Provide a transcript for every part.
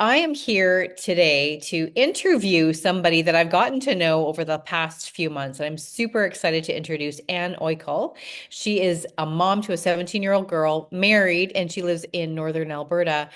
I am here today to interview somebody that I've gotten to know over the past few months. And I'm super excited to introduce Anne Oikal. She is a mom to a 17-year-old girl, married, and she lives in northern Alberta.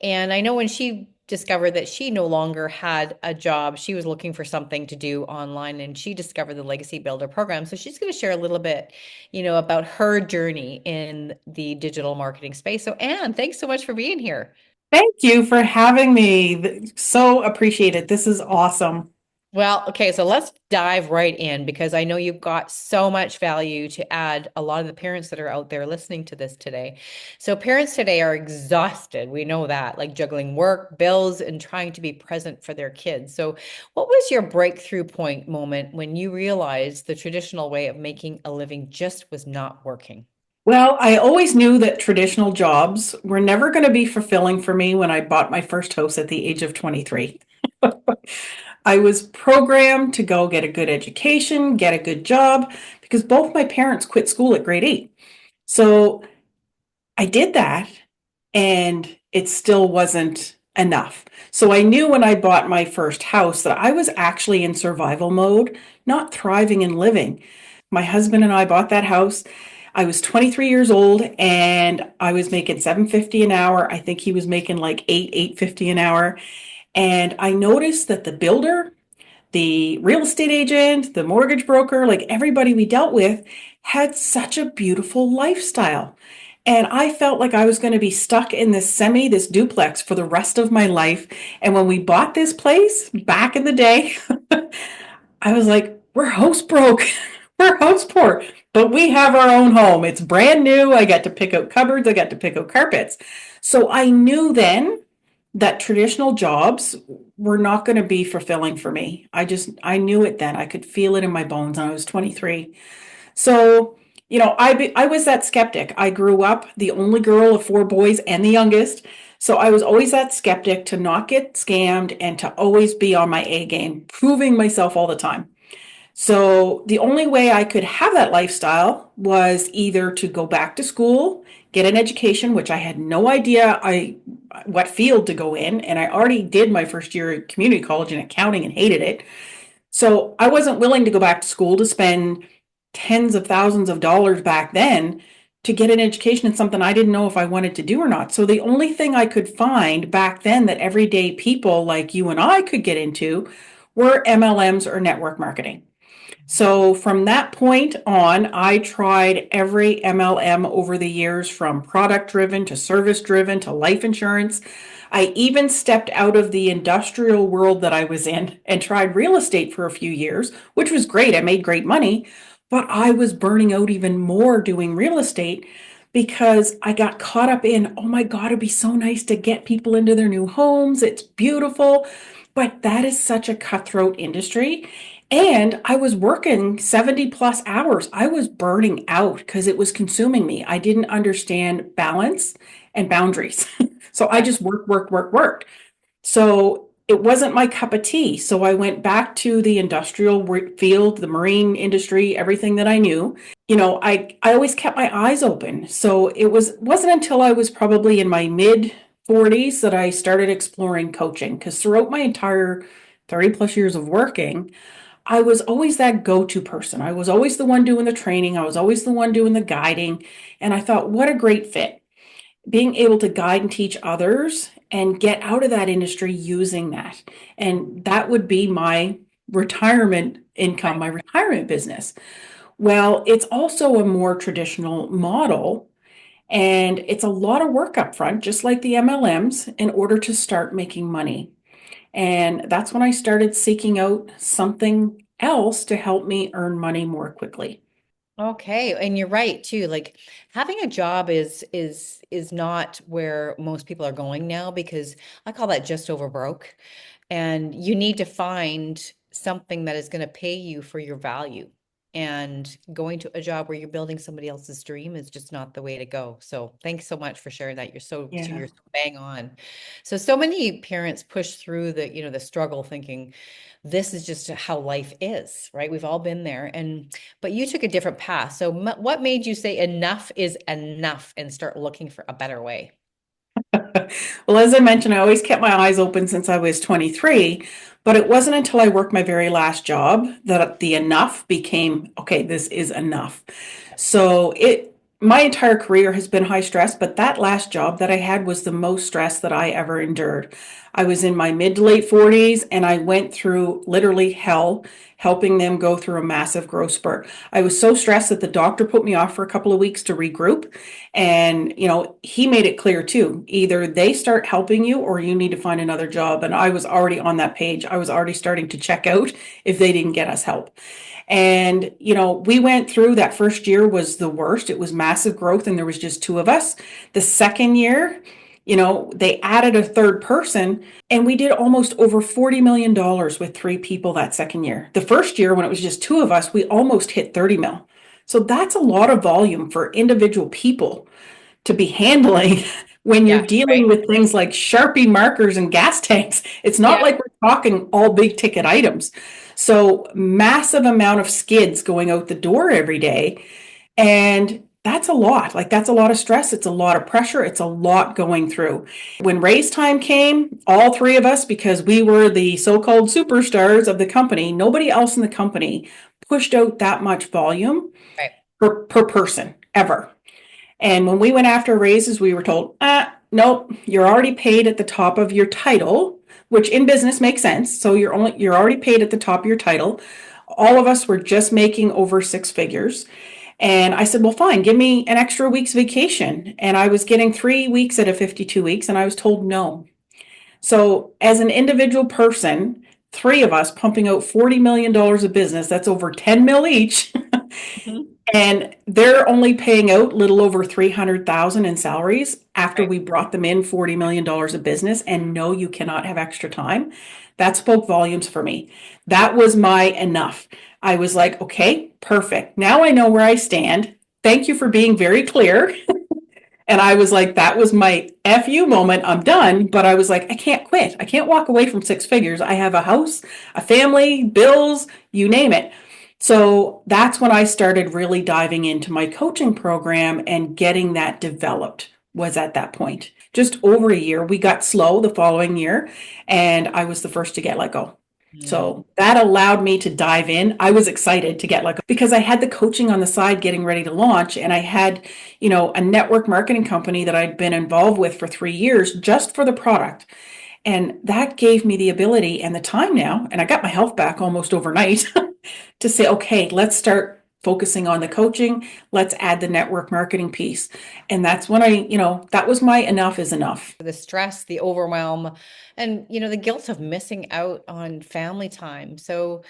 And I know when she discovered that she no longer had a job, she was looking for something to do online and she discovered the Legacy Builder program. So she's going to share a little bit, about her journey in the digital marketing space. So Anne, thanks so much for being here. Thank you for having me. So appreciate it. This is awesome. Well, okay, so let's dive right in because I know you've got so much value to add a lot of the parents that are out there listening to this today. So parents today are exhausted. We know that, like juggling work, bills, and trying to be present for their kids. So what was your breakthrough point moment when you realized the traditional way of making a living just was not working? Well, I always knew that traditional jobs were never going to be fulfilling for me when I bought my first house at the age of 23. I was programmed to go get a good education, get a good job, because both my parents quit school at grade 8. So I did that, and it still wasn't enough. So I knew when I bought my first house that I was actually in survival mode, not thriving and living. My husband and I bought that house. I was 23 years old and I was making 750 an hour. I think he was making like 850 an hour. And I noticed that the builder, the real estate agent, the mortgage broker, like everybody we dealt with had such a beautiful lifestyle. And I felt like I was going to be stuck in this duplex for the rest of my life. And when we bought this place back in the day, I was like, we're house broke. We're house poor, but we have our own home. It's brand new. I got to pick out cupboards. I got to pick out carpets. So I knew then that traditional jobs were not going to be fulfilling for me. I knew it then. I could feel it in my bones. I was 23. So, I was that skeptic. I grew up the only girl of four boys and the youngest. So I was always that skeptic to not get scammed and to always be on my A game, proving myself all the time. So the only way I could have that lifestyle was either to go back to school, get an education, which I had no idea I what field to go in, and I already did my first year at community college in accounting and hated it. So I wasn't willing to go back to school to spend tens of thousands of dollars back then to get an education in something I didn't know if I wanted to do or not. So the only thing I could find back then that everyday people like you and I could get into were MLMs or network marketing. So from that point on, I tried every MLM over the years, from product driven to service driven to life insurance. I even stepped out of the industrial world that I was in and tried real estate for a few years, which was great. I made great money, but I was burning out even more doing real estate because I got caught up in, oh my God, it'd be so nice to get people into their new homes. It's beautiful. But that is such a cutthroat industry. And I was working 70 plus hours. I was burning out because it was consuming me. I didn't understand balance and boundaries. So I just worked. So it wasn't my cup of tea. So I went back to the industrial field, the marine industry, everything that I knew. I always kept my eyes open. So wasn't until I was probably in my mid 40s that I started exploring coaching, because throughout my entire 30 plus years of working, I was always that go-to person. I was always the one doing the training. I was always the one doing the guiding. And I thought, what a great fit. Being able to guide and teach others and get out of that industry using that. And that would be my retirement income, Right. my retirement business. Well, it's also a more traditional model, and it's a lot of work up front, just like the MLMs, in order to start making money. And that's when I started seeking out something else to help me earn money more quickly. Okay, and you're right too. Like having a job is not where most people are going now because I call that just over broke. And you need to find something that is going to pay you for your value. And going to a job where you're building somebody else's dream is just not the way to go. So thanks so much for sharing that. Yeah. You're so bang on. So many parents push through the struggle thinking this is just how life is, right? We've all been there. But you took a different path. So what made you say enough is enough and start looking for a better way? Well, as I mentioned, I always kept my eyes open since I was 23, but it wasn't until I worked my very last job that the enough became, okay, this is enough. So my entire career has been high stress, but that last job that I had was the most stress that I ever endured. I was in my mid to late 40s and I went through literally hell helping them go through a massive growth spurt. I was so stressed that the doctor put me off for a couple of weeks to regroup. And, he made it clear too, either they start helping you or you need to find another job. And I was already on that page. I was already starting to check out if they didn't get us help. And, we went through that first year was the worst. It was massive growth and there was just two of us. The second year, they added a third person and we did almost over $40 million with three people that second year. The first year, when it was just two of us, we almost hit 30 mil. So that's a lot of volume for individual people to be handling when you're Yeah, right. dealing with things like Sharpie markers and gas tanks. It's not Yeah. like we're talking all big ticket items. So massive amount of skids going out the door every day. And that's a lot. Like that's a lot of stress. It's a lot of pressure. It's a lot going through. When raise time came, all three of us, because we were the so-called superstars of the company, nobody else in the company pushed out that much volume Right. per person ever. And when we went after raises, we were told, nope, you're already paid at the top of your title, which in business makes sense. So you're already paid at the top of your title. All of us were just making over six figures. And I said, well, fine, give me an extra week's vacation. And I was getting 3 weeks out of 52 weeks, and I was told no. So as an individual person, three of us pumping out $40 million of business, that's over 10 mil each. Mhm. And they're only paying out little over 300,000 in salaries after Right. we brought them in $40 million of business. And no, you cannot have extra time. That spoke volumes for me. That was my enough. I was like, okay, perfect. Now I know where I stand. Thank you for being very clear. And I was like, that was my FU moment. I'm done. But I was like, I can't quit. I can't walk away from six figures. I have a house, a family, bills, you name it. So that's when I started really diving into my coaching program and getting that developed was at that point. Just over a year. We got slow the following year, and I was the first to get let go. Mm. So that allowed me to dive in. I was excited to get let go because I had the coaching on the side getting ready to launch, and I had, a network marketing company that I'd been involved with for 3 years just for the product. And that gave me the ability and the time now, and I got my health back almost overnight to say, okay, let's start focusing on the coaching. Let's add the network marketing piece. And that's when that was my enough is enough. The stress, the overwhelm, and the guilt of missing out on family time. So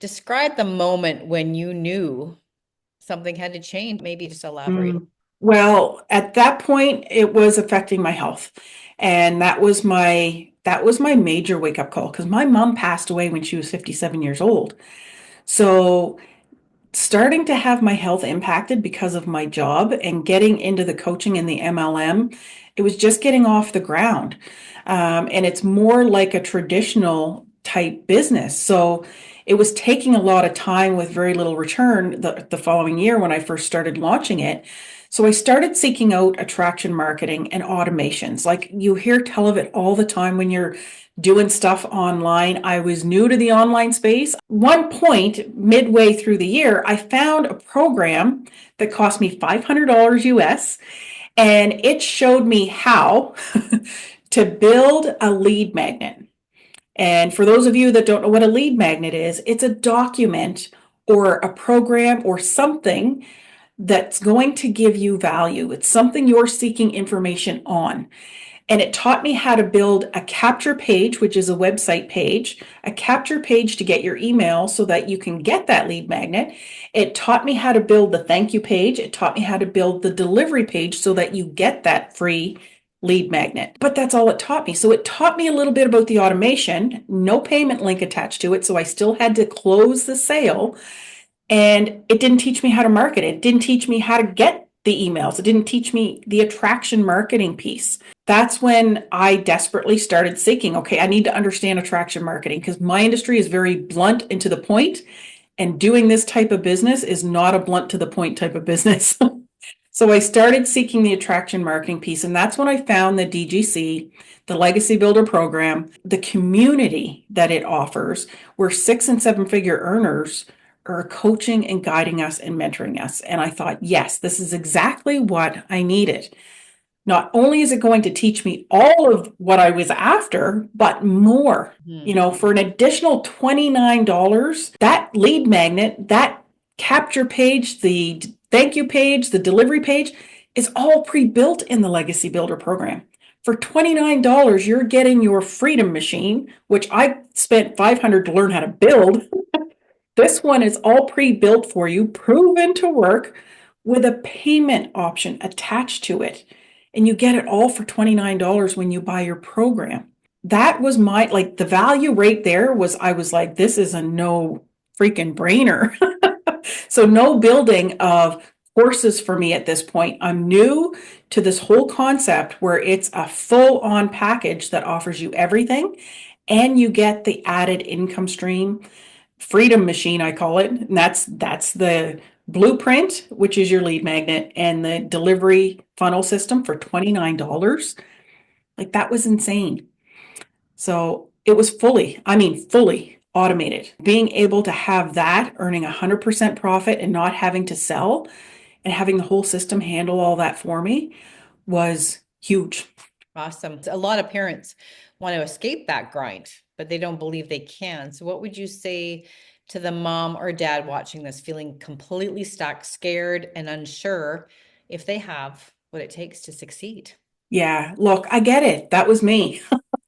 describe the moment when you knew something had to change. Maybe just elaborate. Well, at that point, it was affecting my health. And that was my major wake up call because my mom passed away when she was 57 years old. So starting to have my health impacted because of my job and getting into the coaching and the MLM, it was just getting off the ground. And it's more like a traditional type business. So it was taking a lot of time with very little return the following year when I first started launching it. So I started seeking out attraction marketing and automations. Like you hear tell of it all the time when you're doing stuff online. I was new to the online space. One point, midway through the year, I found a program that cost me $500 US, and it showed me how to build a lead magnet. And for those of you that don't know what a lead magnet is, it's a document or a program or something that's going to give you value. It's something you're seeking information on. And it taught me how to build a capture page, which is a website page, a capture page to get your email so that you can get that lead magnet. It taught me how to build the thank you page. It taught me how to build the delivery page so that you get that free lead magnet. But that's all it taught me. So it taught me a little bit about the automation, no payment link attached to it. So I still had to close the sale. And it didn't teach me how to market. It didn't teach me how to get the emails. It didn't teach me the attraction marketing piece. That's when I desperately started seeking, okay, I need to understand attraction marketing because my industry is very blunt and to the point, and doing this type of business is not a blunt to the point type of business. So I started seeking the attraction marketing piece, and that's when I found the DGC, the Legacy Builder program, the community that it offers, where 6 and 7 figure earners are coaching and guiding us and mentoring us. And I thought, yes, this is exactly what I needed. Not only is it going to teach me all of what I was after, but more. Mhm. For an additional $29, that lead magnet, that capture page, the thank you page, the delivery page is all pre-built in the Legacy Builder program. For $29, you're getting your Freedom Machine, which I spent $500 to learn how to build. This one is all pre-built for you, proven to work with a payment option attached to it. And you get it all for $29 when you buy your program. That was like the value right there was, I was like, this is a no freaking brainer. So no building of courses for me at this point. I'm new to this whole concept where it's a full on package that offers you everything and you get the added income stream. Freedom Machine, I call it. And that's the blueprint, which is your lead magnet, and the delivery funnel system for $29. Like that was insane. So it was fully automated. Being able to have that, earning 100% profit and not having to sell and having the whole system handle all that for me was huge. Awesome. A lot of parents want to escape that grind, but they don't believe they can. So, what would you say to the mom or dad watching this, feeling completely stuck, scared, and unsure if they have what it takes to succeed? Yeah, look, I get it. That was me.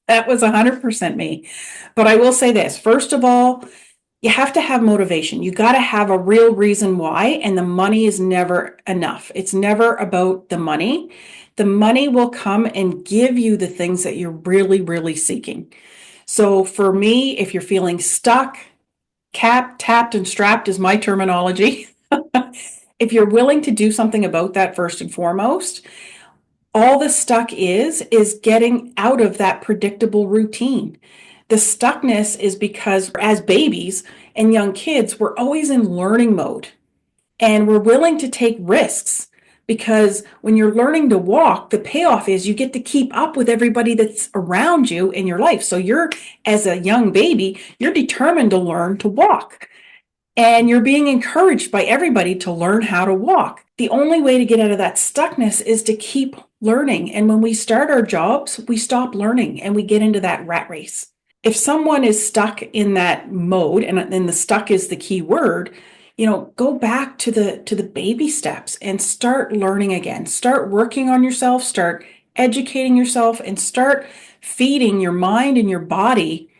That was 100% me. But I will say this, first of all, you have to have motivation. You got to have a real reason why, and the money is never enough. It's never about the money. The money will come and give you the things that you're really, really seeking. So for me, if you're feeling stuck, capped, tapped, and strapped is my terminology. If you're willing to do something about that first and foremost, all the stuck is getting out of that predictable routine. The stuckness is because as babies and young kids, we're always in learning mode and we're willing to take risks because when you're learning to walk, the payoff is you get to keep up with everybody that's around you in your life. So you're, as a young baby, you're determined to learn to walk. And you're being encouraged by everybody to learn how to walk. The only way to get out of that stuckness is to keep learning. And when we start our jobs, we stop learning and we get into that rat race. If someone is stuck in that mode, and then the stuck is the key word, go back to the baby steps and start learning again. Start working on yourself, start educating yourself, and start feeding your mind and your body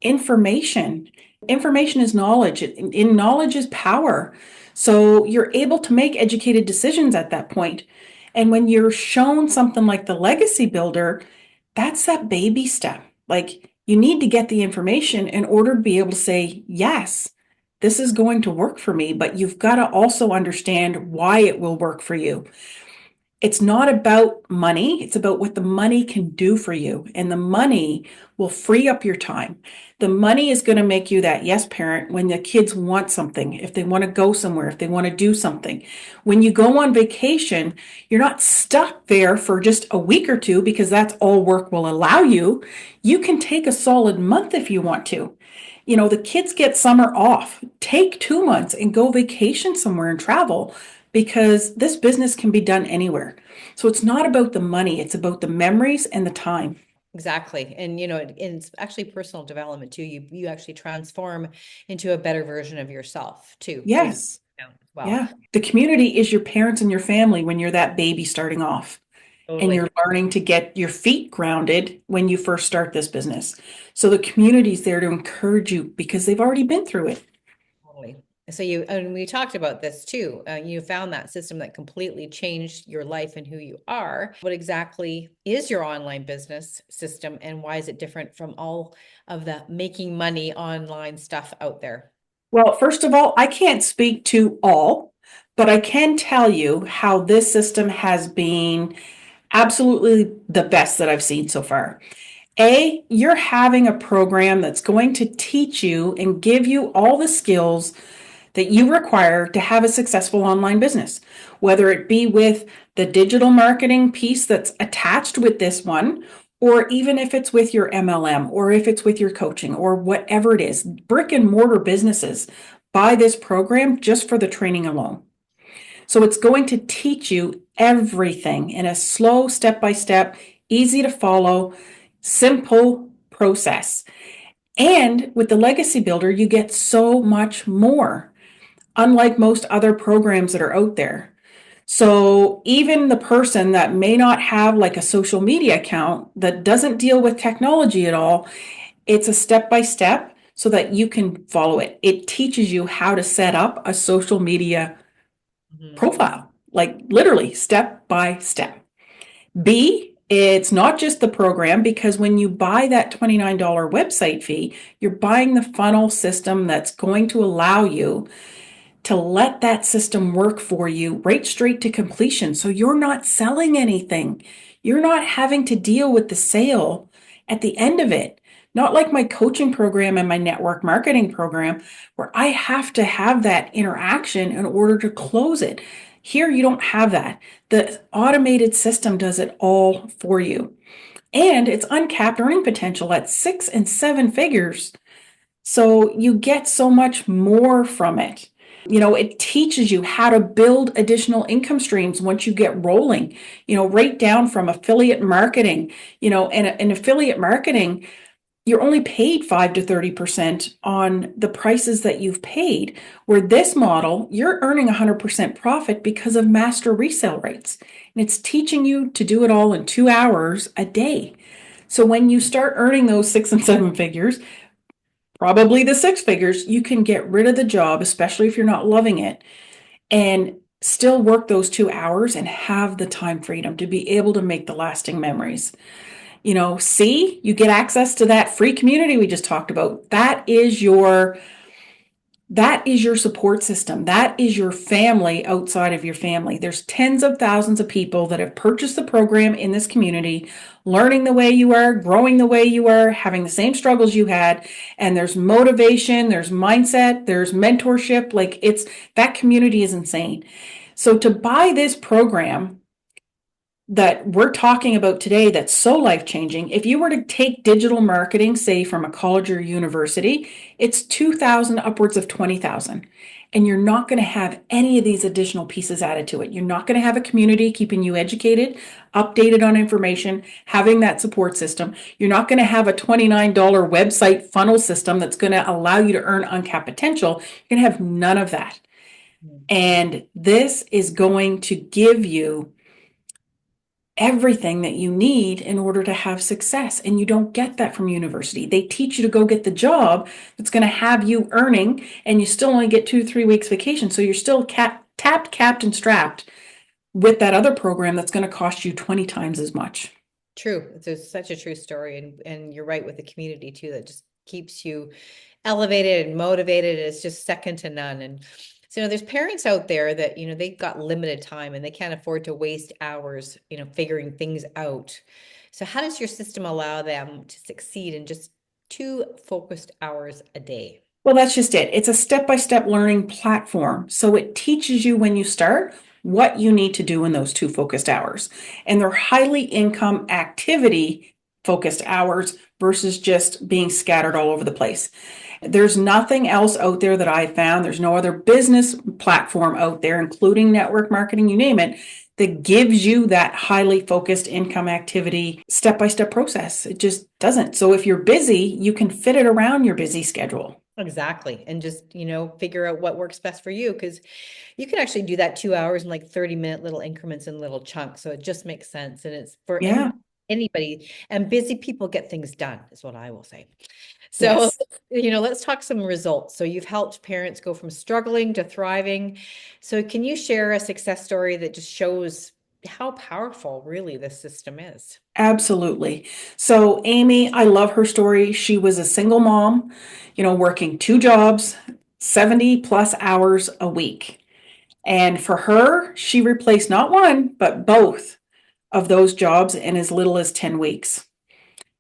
information. Information is knowledge. In knowledge is power. So you're able to make educated decisions at that point. And when you're shown something like the legacy builder, that's that baby step. Like you need to get the information in order to be able to say, yes, this is going to work for me, but you've got to also understand why it will work for you. It's not about money. It's about what the money can do for you. And the money will free up your time. The money is going to make you that yes parent when the kids want something, if they want to go somewhere, if they want to do something. When you go on vacation, you're not stuck there for just a week or two because that's all work will allow you. You can take a solid month if you want to. The kids get summer off. Take 2 months and go vacation somewhere and travel because this business can be done anywhere. So it's not about the money, it's about the memories and the time. Exactly. And it's actually personal development too. You actually transform into a better version of yourself too through the Yes. account as well. Yeah. The community is your parents and your family when you're that baby starting off. And Totally. you're learning to get your feet grounded when you first start this business. So the community's there to encourage you because they've already been through it. Totally. So and we talked about this too. You found that system that completely changed your life and who you are. What exactly is your online business system and why is it different from all of the making money online stuff out there? Well, first of all, I can't speak to all, but I can tell you how this system has been absolutely the best that I've seen so far. You're having a program that's going to teach you and give you all the skills that you require to have a successful online business, whether it be with the digital marketing piece that's attached with this one, or even if it's with your MLM, or if it's with your coaching, or whatever it is. Brick and mortar businesses buy this program just for the training alone. So it's going to teach you everything in a slow, step by step, easy to follow, simple process. And with the Legacy Builder, you get so much more, unlike most other programs that are out there. So even the person that may not have like a social media account that doesn't deal with technology at all, it's a step by step so that you can follow it. It teaches you how to set up a social media Mhm. profile, like literally step by step. B, it's not just the program, because when you buy that $29 website fee, you're buying the funnel system that's going to allow you to let that system work for you right straight to completion. So you're not selling anything. You're not having to deal with the sale at the end of it. Not like my coaching program and my network marketing program, where I have to have that interaction in order to close it. Here, you don't have that. The automated system does it all for you. And it's uncapped earning potential at 6 and 7 figures. So you get so much more from it. It teaches you how to build additional income streams once you get rolling, right down from affiliate marketing, and in affiliate marketing, you're only paid 5 to 30% on the prices that you've paid. Where this model, you're earning 100% profit because of master resale rates. And it's teaching you to do it all in 2 hours a day. So when you start earning those 6 and 7 figures, probably the 6 figures, you can get rid of the job, especially if you're not loving it, and still work those 2 hours and have the time freedom to be able to make the lasting memories. See, you get access to that free community we just talked about. That is your support system. That is your family outside of your family. There's tens of thousands of people that have purchased the program in this community, learning the way you are, growing the way you are, having the same struggles you had. And there's motivation, there's mindset, there's mentorship. Like, that community is insane. So to buy this program that we're talking about today, that's so life changing. If you were to take digital marketing, say from a college or university, it's 2,000 upwards of 20,000. And you're not going to have any of these additional pieces added to it. You're not going to have a community keeping you educated, updated on information, having that support system. You're not going to have a $29 website funnel system that's going to allow you to earn uncapped potential. You're going to have none of that. And this is going to give you everything that you need in order to have success. And you don't get that from university. They teach you to go get the job that's going to have you earning, and you still only get 2 3 weeks vacation. So you're still tapped, capped, and strapped with that other program that's going to cost you 20 times as much. True. It's such a true story. And you're right with the community too, that just keeps you elevated and motivated. It's just second to none. And so, there's parents out there that, they've got limited time and they can't afford to waste hours, figuring things out. So how does your system allow them to succeed in just 2 focused hours a day? Well, that's just it. It's a step by step learning platform. So it teaches you when you start what you need to do in those 2 focused hours. And they're highly income activity focused hours versus just being scattered all over the place. There's nothing else out there that I've found. There's no other business platform out there, including network marketing, you name it, that gives you that highly focused income activity step by step process. It just doesn't. So if you're busy, you can fit it around your busy schedule. Exactly. And just, figure out what works best for you, because you can actually do that 2 hours in like 30-minute little increments and little chunks. So it just makes sense. And it's for Yeah. anybody, and busy people get things done, is what I will say. So, Yes. let's talk some results. So you've helped parents go from struggling to thriving. So can you share a success story that just shows how powerful really this system is? Absolutely. So, Amy, I love her story. She was a single mom, working 2 jobs, 70 plus hours a week. And for her, she replaced not one, but both of those jobs in as little as 10 weeks.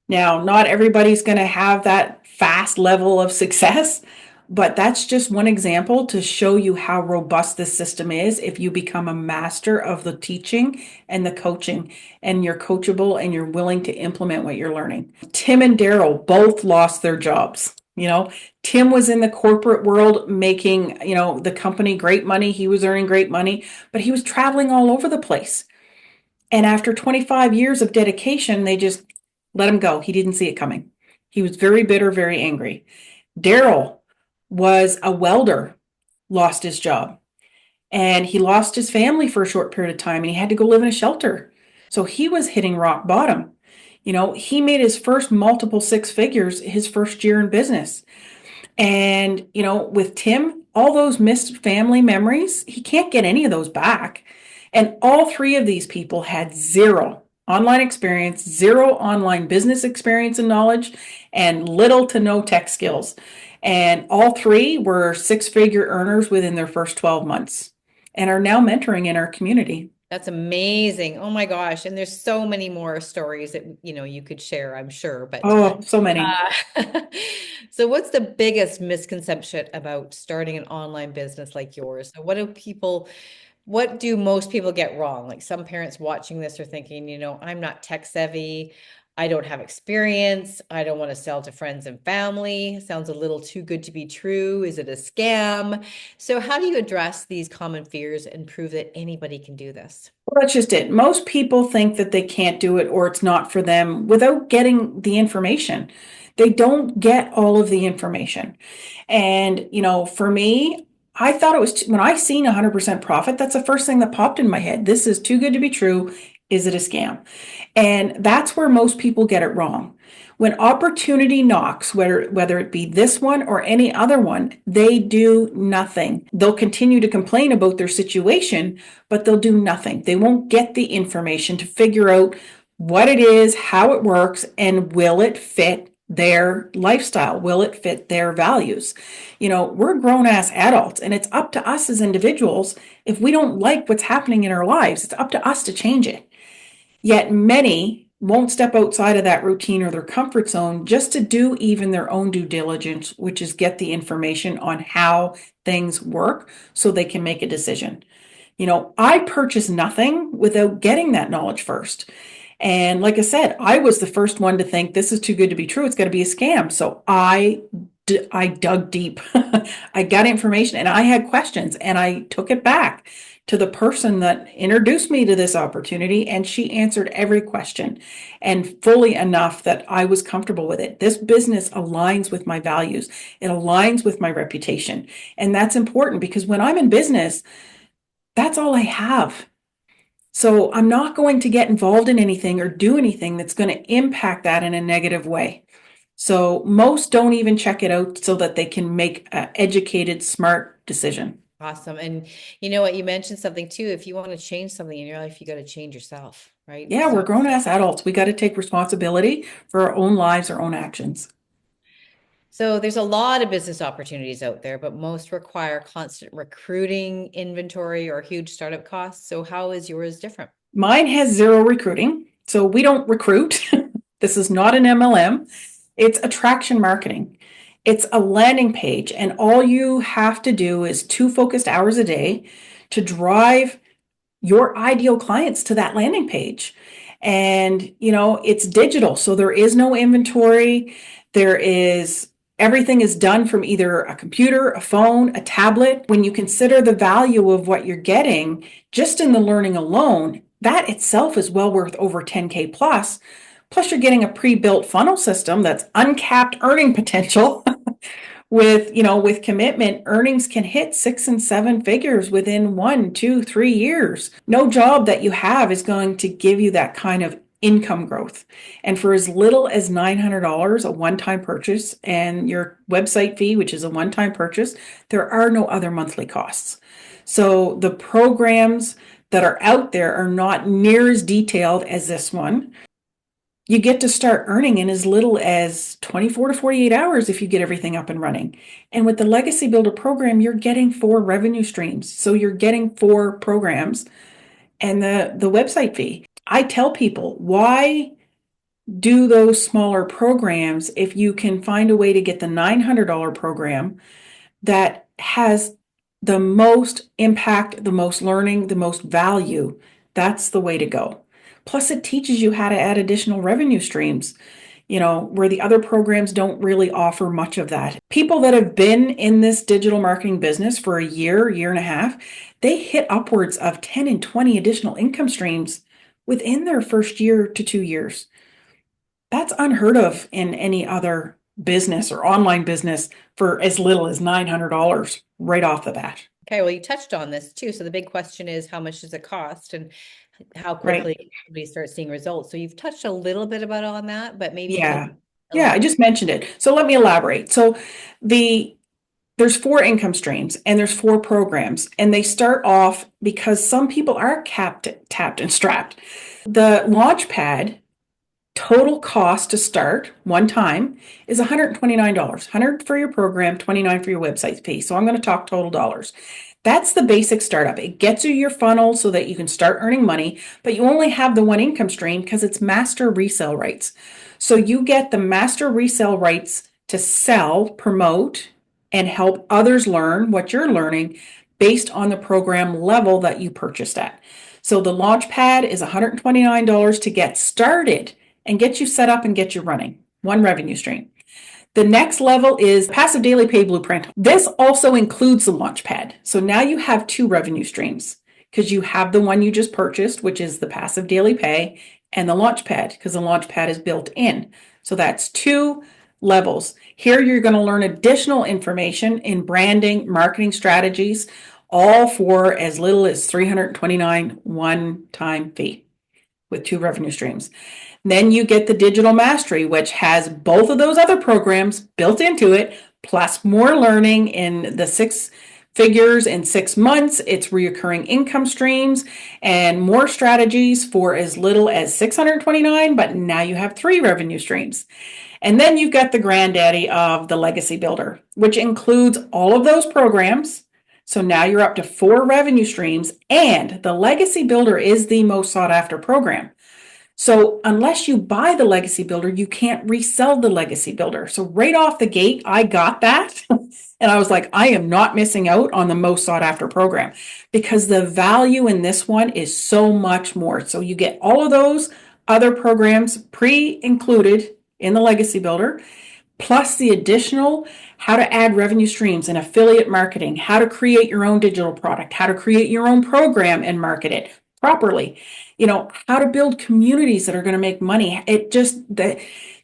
Now, not everybody's going to have that fast level of success, But that's just one example to show you how robust this system is if you become a master of the teaching and the coaching, and you're coachable and you're willing to implement what you're learning. Tim and Daryl both lost their jobs. Tim was in the corporate world making, the company great money. He was earning great money, but he was traveling all over the place. And after 25 years of dedication, they just let him go. He didn't see it coming. He was very bitter, very angry. Daryl was a welder, lost his job, and he lost his family for a short period of time, and he had to go live in a shelter. So he was hitting rock bottom. He made his first multiple six figures his first year in business. And, with Tim, all those missed family memories, he can't get any of those back. And all three of these people had zero online experience, zero online business experience and knowledge, and little to no tech skills. And all three were six-figure earners within their first 12 months and are now mentoring in our community. That's amazing. Oh my gosh. And there's so many more stories that, you could share, I'm sure. But Oh, so many. so what's the biggest misconception about starting an online business like yours? So what do most people get wrong? Like some parents watching this are thinking, I'm not tech savvy. I don't have experience. I don't want to sell to friends and family. Sounds a little too good to be true. Is it a scam? So how do you address these common fears and prove that anybody can do this? Well, that's just it. Most people think that they can't do it or it's not for them without getting the information. They don't get all of the information. And, for me, I thought it was, when I seen 100% profit, that's the first thing that popped in my head. This is too good to be true. Is it a scam? And that's where most people get it wrong. When opportunity knocks, whether it be this one or any other one, they do nothing. They'll continue to complain about their situation, but they'll do nothing. They won't get the information to figure out what it is, how it works, and will it fit their lifestyle? Will it fit their values? We're grown ass adults, and it's up to us as individuals. If we don't like what's happening in our lives, it's up to us to change it. Yet many won't step outside of that routine or their comfort zone just to do even their own due diligence, which is get the information on how things work so they can make a decision. I purchased nothing without getting that knowledge first. And like I said, I was the first one to think this is too good to be true. It's got to be a scam. So I dug deep. I got information and I had questions and I took it back to the person that introduced me to this opportunity, and she answered every question and fully enough that I was comfortable with it. This business aligns with my values. It aligns with my reputation. And that's important because when I'm in business, that's all I have. So I'm not going to get involved in anything or do anything that's going to impact that in a negative way. So most don't even check it out so that they can make an educated, smart decision. Awesome. And you know what? You mentioned something too. If you want to change something in your life, you got to change yourself, right? Yeah, we're grown ass adults. We got to take responsibility for our own lives, our own actions. So there's a lot of business opportunities out there, but most require constant recruiting, inventory, or huge startup costs. So how is yours different? Mine has zero recruiting. So we don't recruit. This is not an MLM. It's attraction marketing. It's a landing page, and all you have to do is 2 focused hours a day to drive your ideal clients to that landing page. And, it's digital. So there is no inventory. Everything is done from either a computer, a phone, a tablet. When you consider the value of what you're getting just in the learning alone, that itself is well worth over 10K plus. Plus, you're getting a pre-built funnel system that's uncapped earning potential. With commitment, earnings can hit 6 and 7 figures within 1, 2, 3 years. No job that you have is going to give you that kind of income growth. And for as little as $900, a one-time purchase, and your website fee, which is a one-time purchase, there are no other monthly costs. So the programs that are out there are not near as detailed as this one. You get to start earning in as little as 24 to 48 hours if you get everything up and running. And with the Legacy Builder program, you're getting 4 revenue streams. So you're getting 4 programs and the website fee. I tell people, why do those smaller programs if you can find a way to get the $900 program that has the most impact, the most learning, the most value, that's the way to go. Plus, it teaches you how to add additional revenue streams, where the other programs don't really offer much of that. People that have been in this digital marketing business for a year and a half, they hit upwards of 10 and 20 additional income streams within their first year to 2 years. That's unheard of in any other business or online business for as little as $900 right off the bat. Okay, well, you touched on this too. So the big question is, how much does it cost and how Right. quickly can somebody start seeing results? So you've touched a little bit about on that, but maybe can you Yeah. Yeah, I elaborate? just mentioned it. So let me elaborate. So the there's four income streams and there's four programs, and they start off because some people are tapped and strapped. The launch pad total cost to start one time is $129. 100 for your program, 29 for your website fee. So I'm going to talk total dollars. That's the basic startup. It gets you your funnel so that you can start earning money, but you only have the one income stream because it's master resale rights. So you get the master resale rights to sell, promote, and help others learn what you're learning based on the program level that you purchased at. So the launch pad is $129 to get started and get you set up and get you running. One revenue stream. The next level is passive daily pay blueprint. This also includes the launchpad. So now you have two revenue streams because you have the one you just purchased, which is the passive daily pay, and the launchpad because the launchpad is built in. So that's two levels. Here you're going to learn additional information in branding, marketing strategies, all for as little as $329 one-time fee with two revenue streams. Then you get the digital mastery, which has both of those other programs built into it, plus more learning in the six figures in 6 months. It's reoccurring income streams and more strategies for as little as 629, but now you have three revenue streams. And then you've got the granddaddy of the legacy builder, which includes all of those programs. So now you're up to four revenue streams, and the legacy builder is the most sought after program. So unless you buy the legacy builder, you can't resell the legacy builder. So right off the gate, I got that. And I was like, I am not missing out on the most sought after program because the value in this one is so much more. So you get all of those other programs pre-included in the legacy builder, plus the additional how to add revenue streams and affiliate marketing, how to create your own digital product, how to create your own program and market it properly, how to build communities that are going to make money. It just, the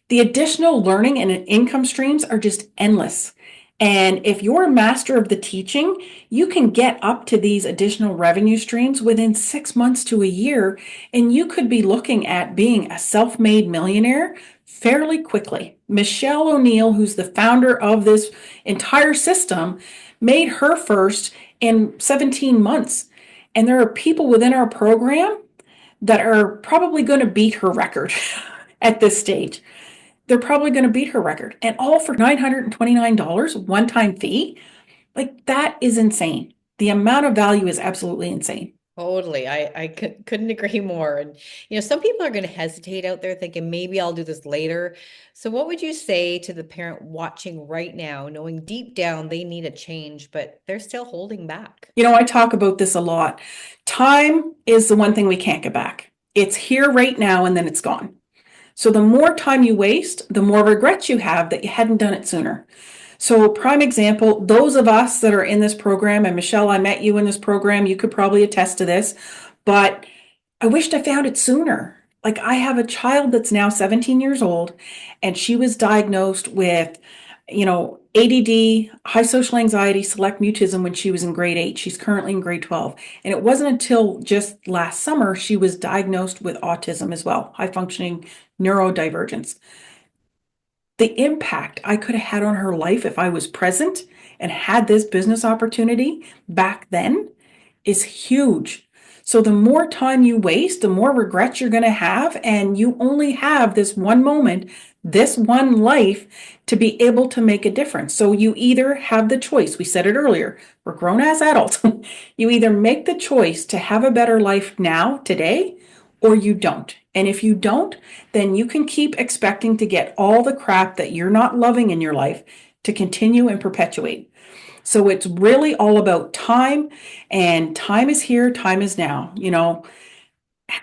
additional learning and income streams are just endless. And if you're a master of the teaching, you can get up to these additional revenue streams within 6 months to a year. And you could be looking at being a self-made millionaire fairly quickly. Michelle O'Neill, who's the founder of this entire system, made her first in 17 months. And there are people within our program that are probably going to beat her record at this stage. They're probably going to beat her record, and all for $929 one-time fee. Like, that is insane. The amount of value is absolutely insane. Totally. I couldn't agree more. And, some people are going to hesitate out there thinking maybe I'll do this later. So what would you say to the parent watching right now, knowing deep down they need a change, but they're still holding back? I talk about this a lot. Time is the one thing we can't get back. It's here right now and then it's gone. So the more time you waste, the more regrets you have that you hadn't done it sooner. So prime example, those of us that are in this program, and Michelle, I met you in this program, you could probably attest to this, but I wished I found it sooner. Like, I have a child that's now 17 years old, and she was diagnosed with, ADD, high social anxiety, select mutism when she was in grade 8. She's currently in grade 12. And it wasn't until just last summer she was diagnosed with autism as well, high functioning neurodivergence. The impact I could have had on her life if I was present and had this business opportunity back then is huge. So the more time you waste, the more regrets you're going to have. And you only have this one moment, this one life to be able to make a difference. So you either have the choice. We said it earlier, we're grown as adults. You either make the choice to have a better life now, today, or you don't. And if you don't, then you can keep expecting to get all the crap that you're not loving in your life to continue and perpetuate. So it's really all about time, and time is here, time is now.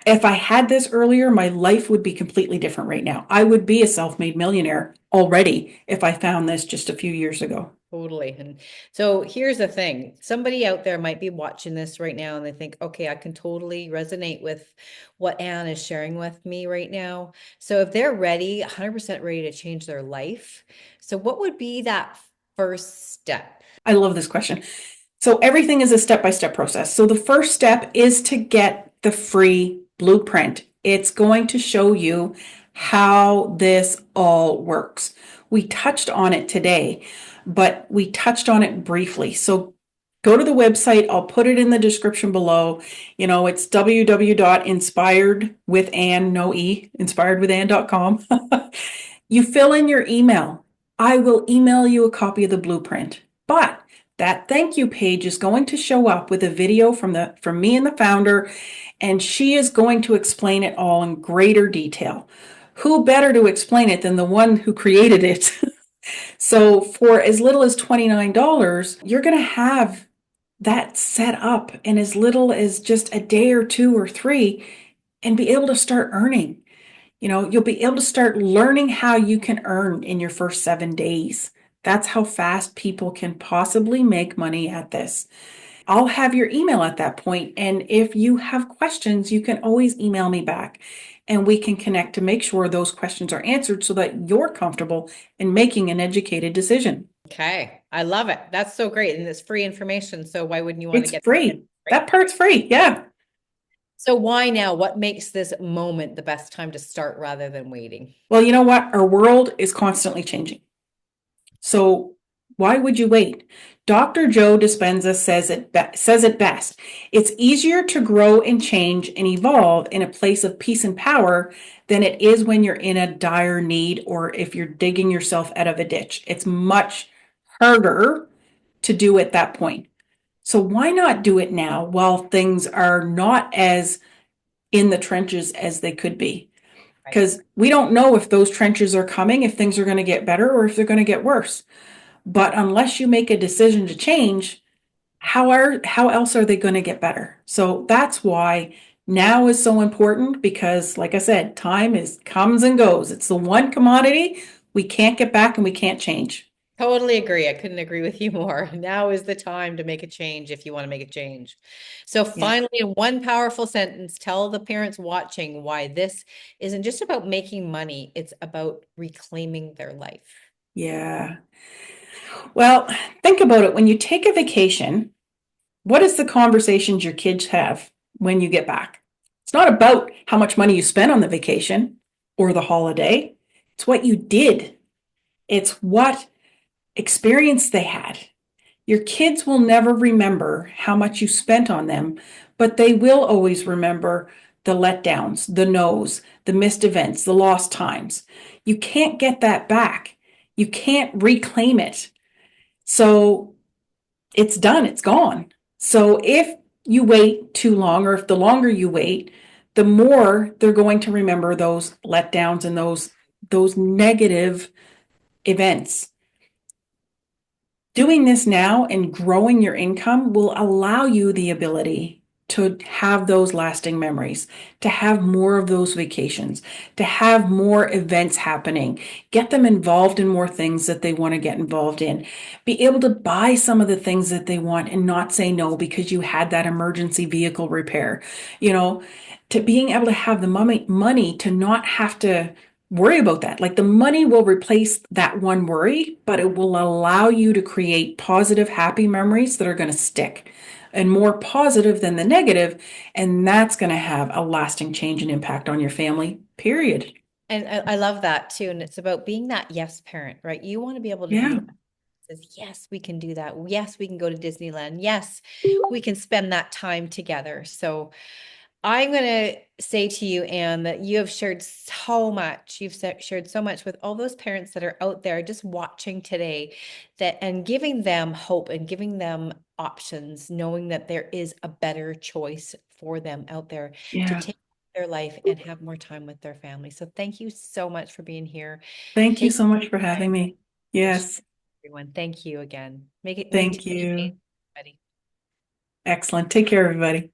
If I had this earlier, my life would be completely different right now. I would be a self-made millionaire already if I found this just a few years ago. Totally. And so here's the thing. Somebody out there might be watching this right now and they think, okay, I can totally resonate with what Anne is sharing with me right now. So if they're ready, 100% ready to change their life, so what would be that first step? I love this question. So everything is a step-by-step process. So the first step is to get the free blueprint. It's going to show you how this all works. We touched on it today, but we touched on it briefly. So go to the website. I'll put it in the description below. It's www.inspiredwithanne, no E, inspiredwithanne.com. You fill in your email. I will email you a copy of the blueprint. But that thank you page is going to show up with a video from me and the founder, and she is going to explain it all in greater detail. Who better to explain it than the one who created it? So for as little as $29, you're going to have that set up in as little as just a day or two or three and be able to start earning. You'll be able to start learning how you can earn in your first 7 days. That's how fast people can possibly make money at this. I'll have your email at that point, and if you have questions, you can always email me back and we can connect to make sure those questions are answered so that you're comfortable in making an educated decision. Okay. I love it. That's so great. And it's free information. So why wouldn't you want to It's get it? free. Right. That part's free. Yeah. So why now? What makes this moment the best time to start rather than waiting? Well, you know what? Our world is constantly changing. So why would you wait? Dr. Joe Dispenza says it best. It's easier to grow and change and evolve in a place of peace and power than it is when you're in a dire need or if you're digging yourself out of a ditch. It's much harder to do at that point. So why not do it now while things are not as in the trenches as they could be? Right. Because we don't know if those trenches are coming, if things are going to get better or if they're going to get worse. But unless you make a decision to change, how else are they going to get better? So that's why now is so important because like I said, time is comes and goes. It's the one commodity we can't get back and we can't change. Totally agree. I couldn't agree with you more. Now is the time to make a change if you want to make a change. So Yeah. finally, in one powerful sentence, tell the parents watching why this isn't just about making money, it's about reclaiming their life. Yeah. Well, think about it. When you take a vacation, what is the conversations your kids have when you get back? It's not about how much money you spent on the vacation or the holiday. It's what you did. It's what experience they had. Your kids will never remember how much you spent on them, but they will always remember the letdowns, the no's, the missed events, the lost times. You can't get that back. You can't reclaim it. So it's done, it's gone. So if you wait too long, or if the longer you wait, the more they're going to remember those letdowns and those negative events. Doing this now and growing your income will allow you the ability to have those lasting memories, to have more of those vacations, to have more events happening, get them involved in more things that they want to get involved in, be able to buy some of the things that they want and not say no because you had that emergency vehicle repair, you know, to being able to have the money to not have to worry about that. Like the money will replace that one worry, but it will allow you to create positive, happy memories that are going to stick and more positive than the negative. And that's going to have a lasting change and impact on your family, period. And I love that too. And it's about being that yes parent, right? You want to be able to be Yeah. that says, yes, we can do that. Yes, we can go to Disneyland. Yes, we can spend that time together. So I'm going to say to you, Anne, that you have shared so much. You've shared so much with all those parents that are out there just watching today that and giving them hope and giving them options, knowing that there is a better choice for them out there to Yeah. take their life and have more time with their family. So thank you so much for being here. Thank you Take so much for time having me. and Yes. everyone. Thank you again. Make Thank a change, you. buddy. Excellent. Take care, everybody.